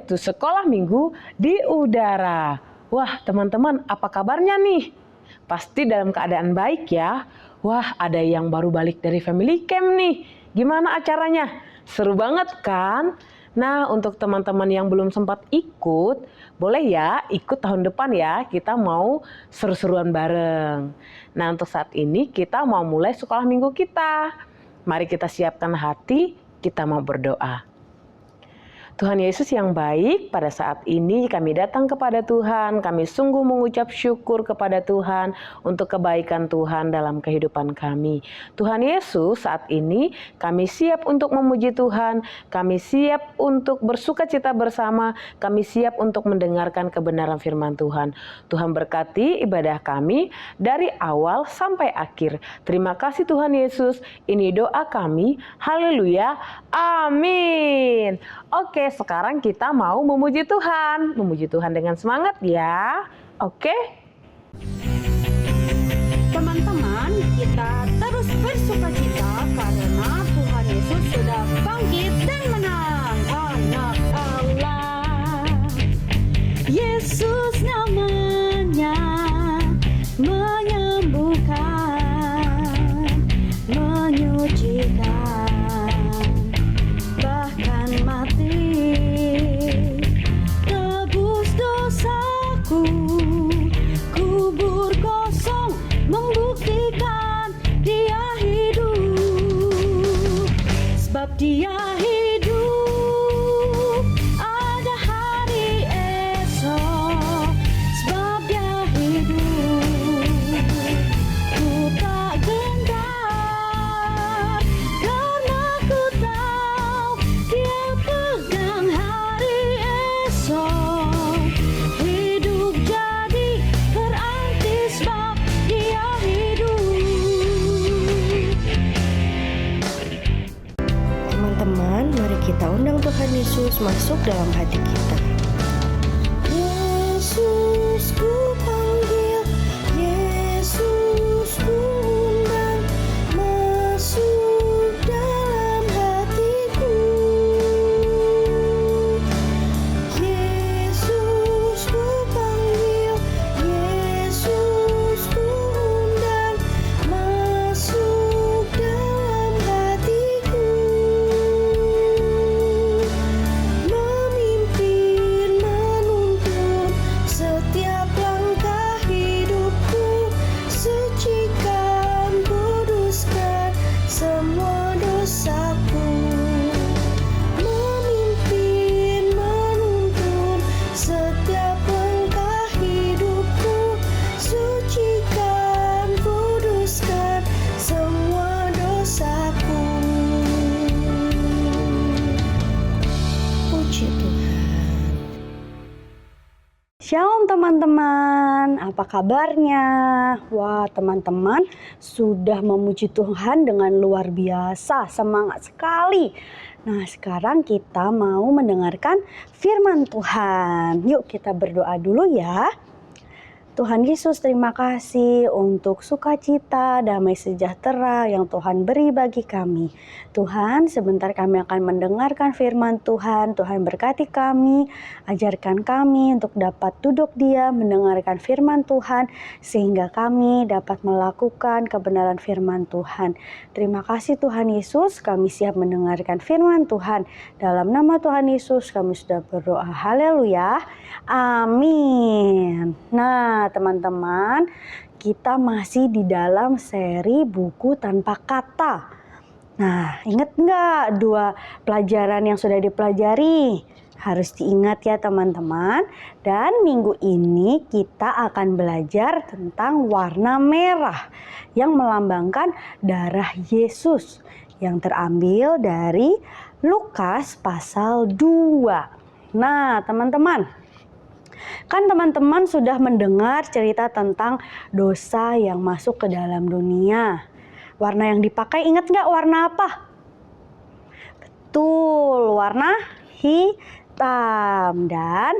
yaitu Sekolah Minggu di Udara. Wah, teman-teman, apa kabarnya nih? Pasti dalam keadaan baik ya. Wah, ada yang baru balik dari family camp nih. Gimana acaranya? Seru banget kan? Nah, untuk teman-teman yang belum sempat ikut, boleh ya ikut tahun depan ya. Kita mau seru-seruan bareng. Nah, untuk saat ini kita mau mulai sekolah minggu kita. Mari kita siapkan hati, kita mau berdoa. Tuhan Yesus yang baik, pada saat ini kami datang kepada Tuhan, kami sungguh mengucap syukur kepada Tuhan untuk kebaikan Tuhan dalam kehidupan kami. Tuhan Yesus, saat ini kami siap untuk memuji Tuhan, kami siap untuk bersuka cita bersama, kami siap untuk mendengarkan kebenaran firman Tuhan. Tuhan berkati ibadah kami dari awal sampai akhir. Terima kasih Tuhan Yesus, ini doa kami. Haleluya, amin. Oke, sekarang kita mau memuji Tuhan. Memuji Tuhan dengan semangat ya. Oke? Teman-teman, kita terus bersukacita karena Tuhan Yesus sudah bangkit dan menang. Anak Allah, Yesus namanya, menyembuhkan, menyucikan, bahkan mati, tebus dosaku, kubur kosong membuktikan dia hidup, sebab dia hidup, ada hari esok, sebab dia hidup, ku tak gentar, karena ku tahu dia pegang hari esok, hidup jadi berarti sebab dia hidup. Teman-teman, mari kita undang Tuhan Yesus masuk dalam hati kita. Yesus ku panggil, Yesus ku undang, masuk dalam hatiku. Yesus ku panggil, Yesus ku undang, masuk dalam hatiku. Memimpin, menuntun setiap langkah hidupku, sucikan, kuduskan semua dosaku. Memimpin, menuntun setiap langkah hidupku, sucikan, kuduskan semua dosaku. Puji Tuhan. Shalom teman-teman, apa kabarnya? Wah, teman-teman sudah memuji Tuhan dengan luar biasa, semangat sekali. Nah, sekarang kita mau mendengarkan firman Tuhan. Yuk kita berdoa dulu ya. Tuhan Yesus, terima kasih untuk sukacita, damai sejahtera yang Tuhan beri bagi kami. Tuhan, sebentar kami akan mendengarkan firman Tuhan. Tuhan berkati kami, ajarkan kami untuk dapat duduk diam mendengarkan firman Tuhan, sehingga kami dapat melakukan kebenaran firman Tuhan. Terima kasih Tuhan Yesus, kami siap mendengarkan firman Tuhan. Dalam nama Tuhan Yesus kami sudah berdoa. Haleluya, amin. Nah, teman-teman, kita masih di dalam seri buku tanpa kata. Nah, ingat nggak dua pelajaran yang sudah dipelajari? Harus diingat ya teman-teman. Dan minggu ini kita akan belajar tentang warna merah yang melambangkan darah Yesus yang terambil dari Lukas pasal 2. Nah, teman-teman, kan teman-teman sudah mendengar cerita tentang dosa yang masuk ke dalam dunia. Warna yang dipakai ingat nggak warna apa? Betul, warna hitam. Dan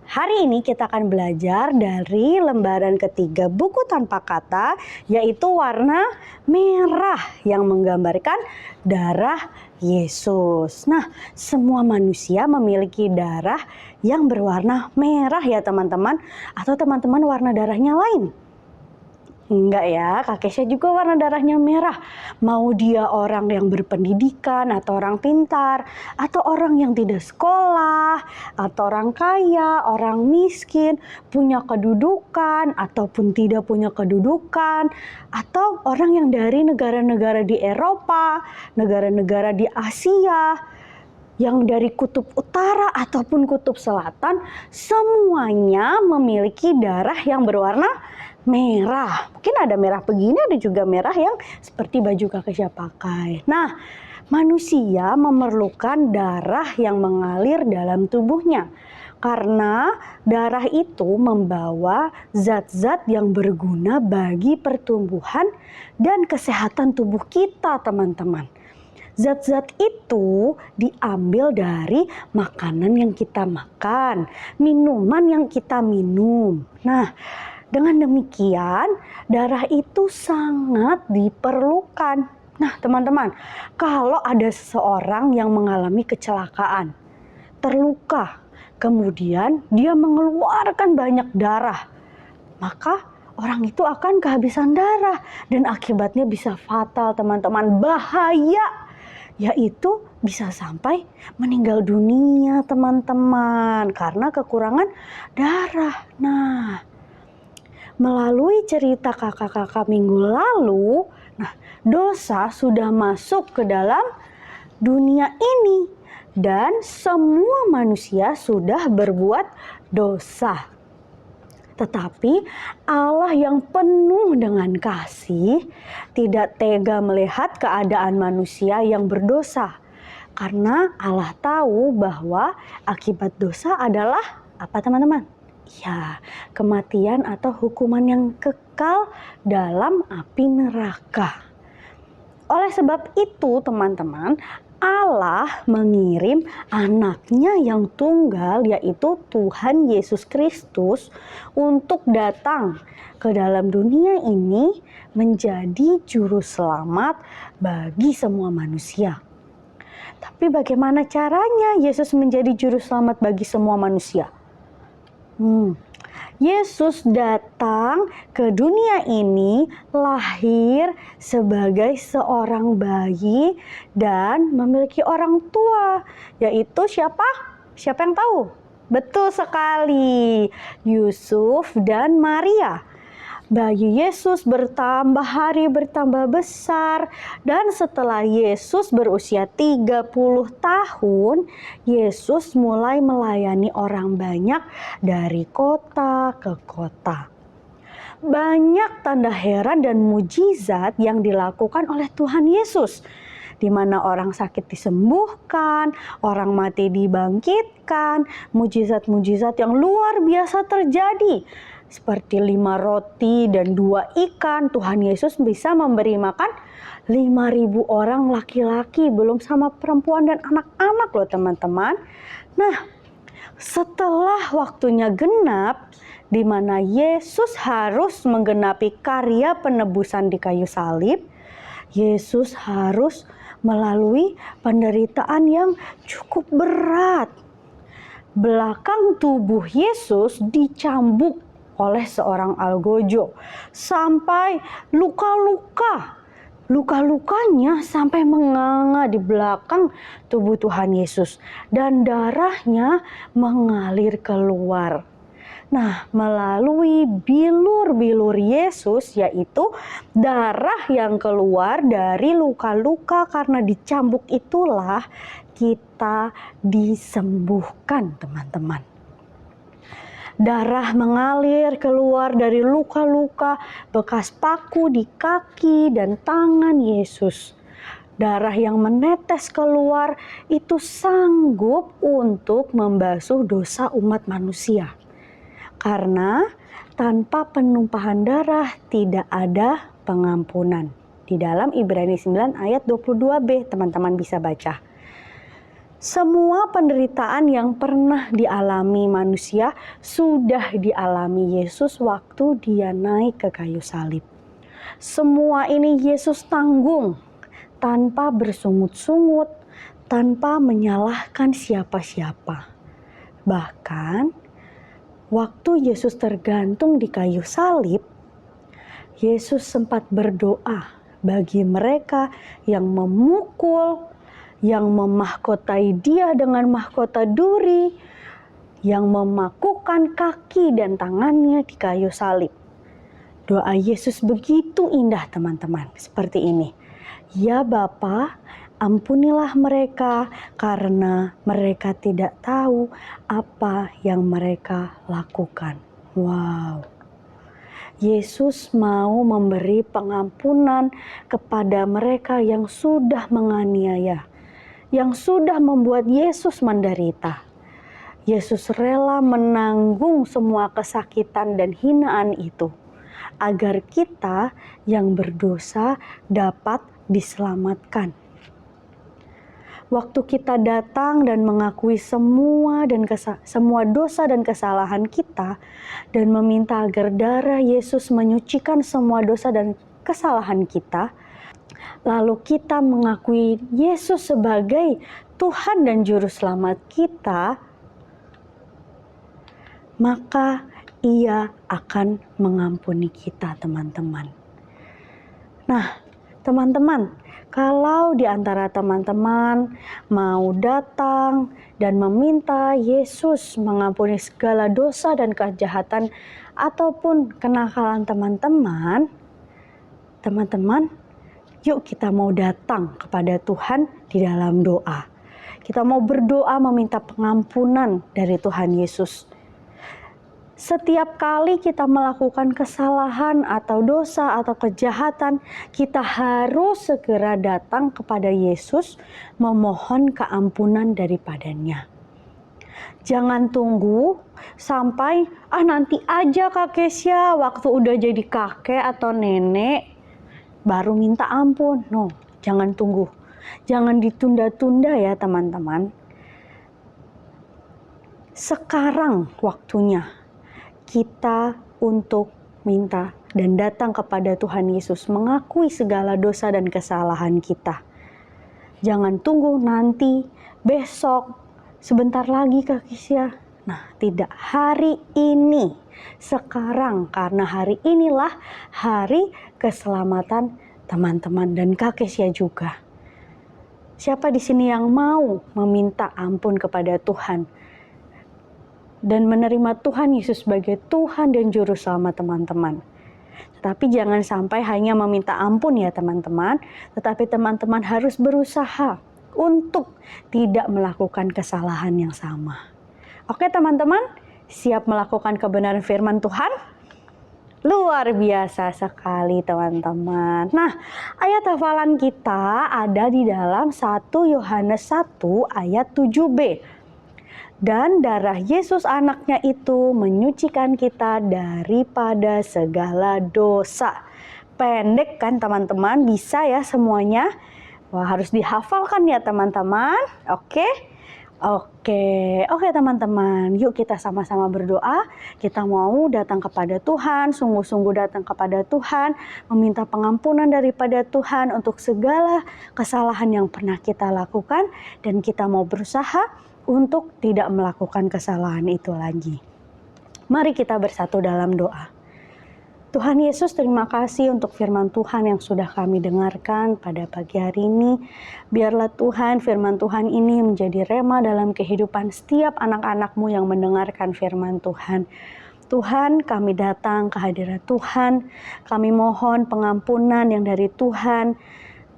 hari ini kita akan belajar dari lembaran ketiga buku tanpa kata, yaitu warna merah yang menggambarkan darah Yesus. Nah, semua manusia memiliki darah yang berwarna merah ya teman-teman. Atau teman-teman warna darahnya lain? Enggak ya, Kak Kesha juga warna darahnya merah. Mau dia orang yang berpendidikan atau orang pintar, atau orang yang tidak sekolah, atau orang kaya, orang miskin, punya kedudukan ataupun tidak punya kedudukan, atau orang yang dari negara-negara di Eropa, negara-negara di Asia, yang dari kutub utara ataupun kutub selatan, semuanya memiliki darah yang berwarna merah. Mungkin ada merah begini, ada juga merah yang seperti baju Kak Kesha pakai. Nah, manusia memerlukan darah yang mengalir dalam tubuhnya. Karena darah itu membawa zat-zat yang berguna bagi pertumbuhan dan kesehatan tubuh kita, teman-teman. Zat-zat itu diambil dari makanan yang kita makan, minuman yang kita minum. Nah, dengan demikian, darah itu sangat diperlukan. Nah, teman-teman, kalau ada seseorang yang mengalami kecelakaan, terluka, kemudian dia mengeluarkan banyak darah, maka orang itu akan kehabisan darah dan akibatnya bisa fatal, teman-teman. Bahaya, yaitu bisa sampai meninggal dunia, teman-teman, karena kekurangan darah. Nah, melalui cerita kakak-kakak minggu lalu, dosa sudah masuk ke dalam dunia ini dan semua manusia sudah berbuat dosa. Tetapi Allah yang penuh dengan kasih tidak tega melihat keadaan manusia yang berdosa. Karena Allah tahu bahwa akibat dosa adalah apa, teman-teman? Ya, kematian atau hukuman yang kekal dalam api neraka. Oleh sebab itu, teman-teman, Allah mengirim anaknya yang tunggal, yaitu Tuhan Yesus Kristus, untuk datang ke dalam dunia ini menjadi juru selamat bagi semua manusia. Tapi bagaimana caranya Yesus menjadi juru selamat bagi semua manusia? Yesus datang ke dunia ini, lahir sebagai seorang bayi dan memiliki orang tua, yaitu siapa? Siapa yang tahu? Betul sekali, Yusuf dan Maria. Bayi Yesus bertambah hari bertambah besar, dan setelah Yesus berusia 30 tahun, Yesus mulai melayani orang banyak dari kota ke kota. Banyak tanda heran dan mujizat yang dilakukan oleh Tuhan Yesus, di mana orang sakit disembuhkan, orang mati dibangkitkan, mujizat-mujizat yang luar biasa terjadi. Seperti 5 roti dan 2 ikan, Tuhan Yesus bisa memberi makan 5.000 orang laki-laki, belum sama perempuan dan anak-anak loh, teman-teman. Nah, setelah waktunya genap, di mana Yesus harus menggenapi karya penebusan di kayu salib, Yesus harus melalui penderitaan yang cukup berat. Belakang tubuh Yesus dicambuk oleh seorang algojo sampai luka-lukanya sampai menganga di belakang tubuh Tuhan Yesus dan darahnya mengalir keluar. Nah, melalui bilur-bilur Yesus, yaitu darah yang keluar dari luka-luka karena dicambuk, itulah kita disembuhkan, teman-teman. Darah mengalir keluar dari luka-luka bekas paku di kaki dan tangan Yesus. Darah yang menetes keluar itu sanggup untuk membasuh dosa umat manusia. Karena tanpa penumpahan darah tidak ada pengampunan. Di dalam Ibrani 9 ayat 22b, teman-teman bisa baca. Semua penderitaan yang pernah dialami manusia sudah dialami Yesus waktu dia naik ke kayu salib. Semua ini Yesus tanggung tanpa bersungut-sungut, tanpa menyalahkan siapa-siapa. Bahkan waktu Yesus tergantung di kayu salib, Yesus sempat berdoa bagi mereka yang memukul, yang memahkotai dia dengan mahkota duri, yang memakukan kaki dan tangannya di kayu salib. Doa Yesus begitu indah teman-teman, seperti ini. Ya Bapa, ampunilah mereka karena mereka tidak tahu apa yang mereka lakukan. Wow. Yesus mau memberi pengampunan kepada mereka yang sudah menganiaya, yang sudah membuat Yesus menderita. Yesus rela menanggung semua kesakitan dan hinaan itu, agar kita yang berdosa dapat diselamatkan. Waktu kita datang dan mengakui semua dosa dan kesalahan kita dan meminta agar darah Yesus menyucikan semua dosa dan kesalahan kita, lalu kita mengakui Yesus sebagai Tuhan dan Juru Selamat kita, maka Ia akan mengampuni kita, teman-teman. Nah, teman-teman, kalau di antara teman-teman mau datang dan meminta Yesus mengampuni segala dosa dan kejahatan ataupun kenakalan teman-teman, yuk kita mau datang kepada Tuhan di dalam doa. Kita mau berdoa meminta pengampunan dari Tuhan Yesus. Setiap kali kita melakukan kesalahan atau dosa atau kejahatan, kita harus segera datang kepada Yesus memohon keampunan daripadanya. Jangan tunggu sampai nanti aja Kak Kesya waktu udah jadi kakek atau nenek baru minta ampun. No, jangan tunggu. Jangan ditunda-tunda ya teman-teman. Sekarang waktunya kita untuk minta dan datang kepada Tuhan Yesus, mengakui segala dosa dan kesalahan kita. Jangan tunggu nanti, besok, sebentar lagi Kak Kisya. Nah, tidak, hari ini, sekarang, karena hari inilah hari keselamatan teman-teman dan Kak Kisya juga. Siapa di sini yang mau meminta ampun kepada Tuhan dan menerima Tuhan Yesus sebagai Tuhan dan Juru Selamat teman-teman? Tetapi jangan sampai hanya meminta ampun ya teman-teman, tetapi teman-teman harus berusaha untuk tidak melakukan kesalahan yang sama. Oke teman-teman, siap melakukan kebenaran firman Tuhan? Luar biasa sekali teman-teman. Nah, ayat hafalan kita ada di dalam 1 Yohanes 1 ayat 7b. Dan darah Yesus anaknya itu menyucikan kita daripada segala dosa. Pendek kan teman-teman, bisa ya semuanya? Wah, harus dihafalkan ya teman-teman. Oke teman-teman, yuk kita sama-sama berdoa. Kita mau datang kepada Tuhan, sungguh-sungguh datang kepada Tuhan, meminta pengampunan daripada Tuhan untuk segala kesalahan yang pernah kita lakukan, dan kita mau berusaha untuk tidak melakukan kesalahan itu lagi. Mari kita bersatu dalam doa. Tuhan Yesus, terima kasih untuk firman Tuhan yang sudah kami dengarkan pada pagi hari ini. Biarlah Tuhan, firman Tuhan ini menjadi rema dalam kehidupan setiap anak-anak-Mu yang mendengarkan firman Tuhan. Tuhan, kami datang ke hadirat Tuhan. Kami mohon pengampunan yang dari Tuhan.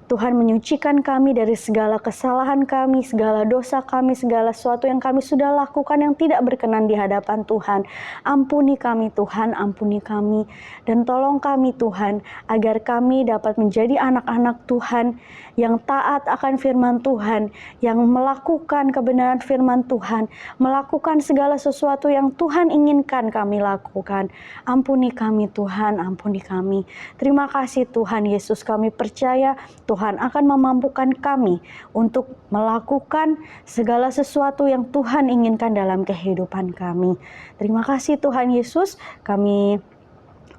Tuhan menyucikan kami dari segala kesalahan kami, segala dosa kami, segala sesuatu yang kami sudah lakukan yang tidak berkenan di hadapan Tuhan. Ampuni kami Tuhan, ampuni kami. Dan tolong kami Tuhan, agar kami dapat menjadi anak-anak Tuhan yang taat akan firman Tuhan, yang melakukan kebenaran firman Tuhan, melakukan segala sesuatu yang Tuhan inginkan kami lakukan. Ampuni kami Tuhan, ampuni kami. Terima kasih Tuhan Yesus, kami percaya Tuhan akan memampukan kami untuk melakukan segala sesuatu yang Tuhan inginkan dalam kehidupan kami. Terima kasih Tuhan Yesus, kami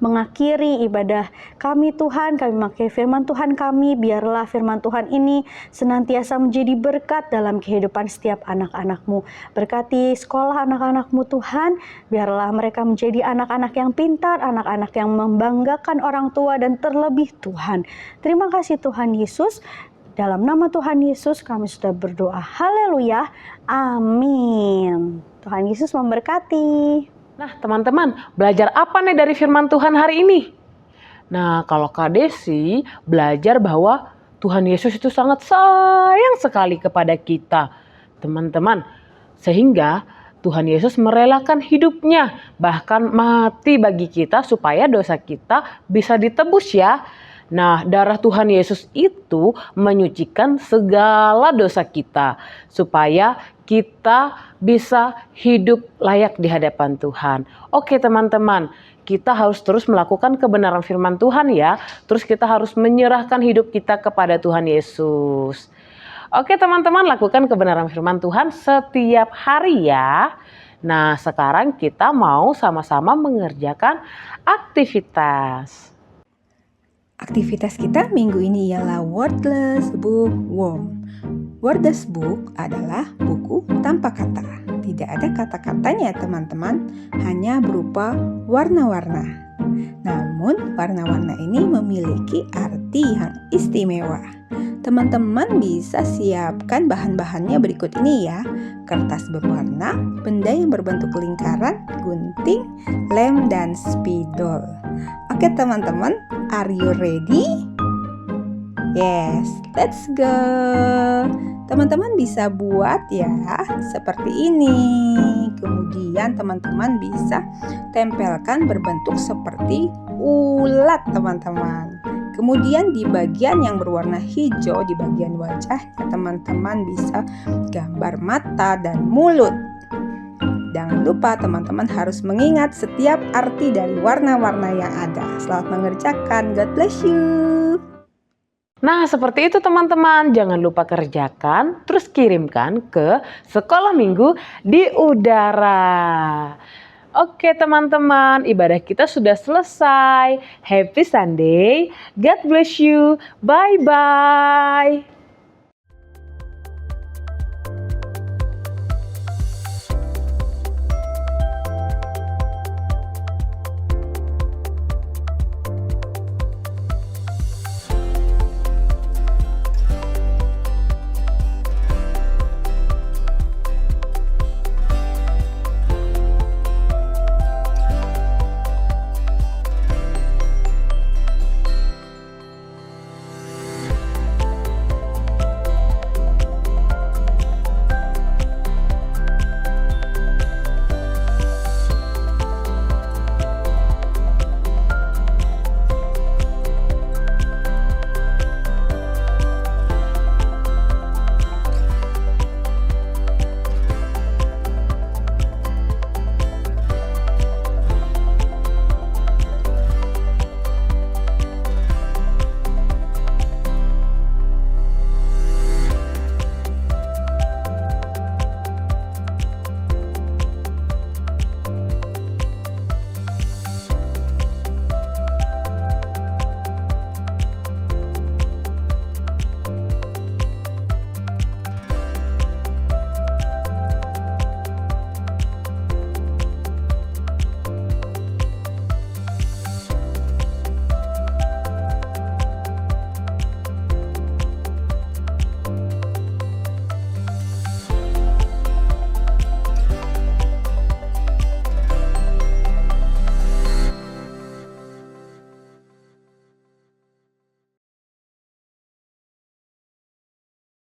mengakhiri ibadah kami Tuhan, kami memakai firman Tuhan kami, biarlah firman Tuhan ini senantiasa menjadi berkat dalam kehidupan setiap anak-anak-Mu. Berkati sekolah anak-anak-Mu Tuhan, biarlah mereka menjadi anak-anak yang pintar, anak-anak yang membanggakan orang tua dan terlebih Tuhan. Terima kasih Tuhan Yesus. Dalam nama Tuhan Yesus kami sudah berdoa. Haleluya. Amin. Tuhan Yesus memberkati. Nah, teman-teman, belajar apa nih dari firman Tuhan hari ini? Nah, kalau Kak Desi belajar bahwa Tuhan Yesus itu sangat sayang sekali kepada kita, teman-teman. Sehingga Tuhan Yesus merelakan hidupnya, bahkan mati bagi kita supaya dosa kita bisa ditebus ya. Nah, darah Tuhan Yesus itu menyucikan segala dosa kita supaya kita bisa hidup layak di hadapan Tuhan. Oke teman-teman, kita harus terus melakukan kebenaran firman Tuhan ya. Terus kita harus menyerahkan hidup kita kepada Tuhan Yesus. Oke teman-teman, lakukan kebenaran firman Tuhan setiap hari ya. Nah, sekarang kita mau sama-sama mengerjakan aktivitas. Aktivitas kita minggu ini ialah Wordless Bookworm. Wordless Book adalah buku tanpa kata. Tidak ada kata-katanya teman-teman, hanya berupa warna-warna. Namun warna-warna ini memiliki arti yang istimewa. Teman-teman bisa siapkan bahan-bahannya berikut ini ya. Kertas berwarna, benda yang berbentuk lingkaran, gunting, lem, dan spidol. Oke teman-teman, are you ready? Yes, let's go. Teman-teman bisa buat ya seperti ini. Kemudian teman-teman bisa tempelkan berbentuk seperti ulat teman-teman. Kemudian di bagian yang berwarna hijau, di bagian wajahnya teman-teman bisa gambar mata dan mulut. Jangan lupa teman-teman harus mengingat setiap arti dari warna-warna yang ada. Selamat mengerjakan. God bless you. Nah, seperti itu teman-teman. Jangan lupa kerjakan, terus kirimkan ke Sekolah Minggu di Udara. Oke teman-teman, ibadah kita sudah selesai. Happy Sunday. God bless you. Bye-bye.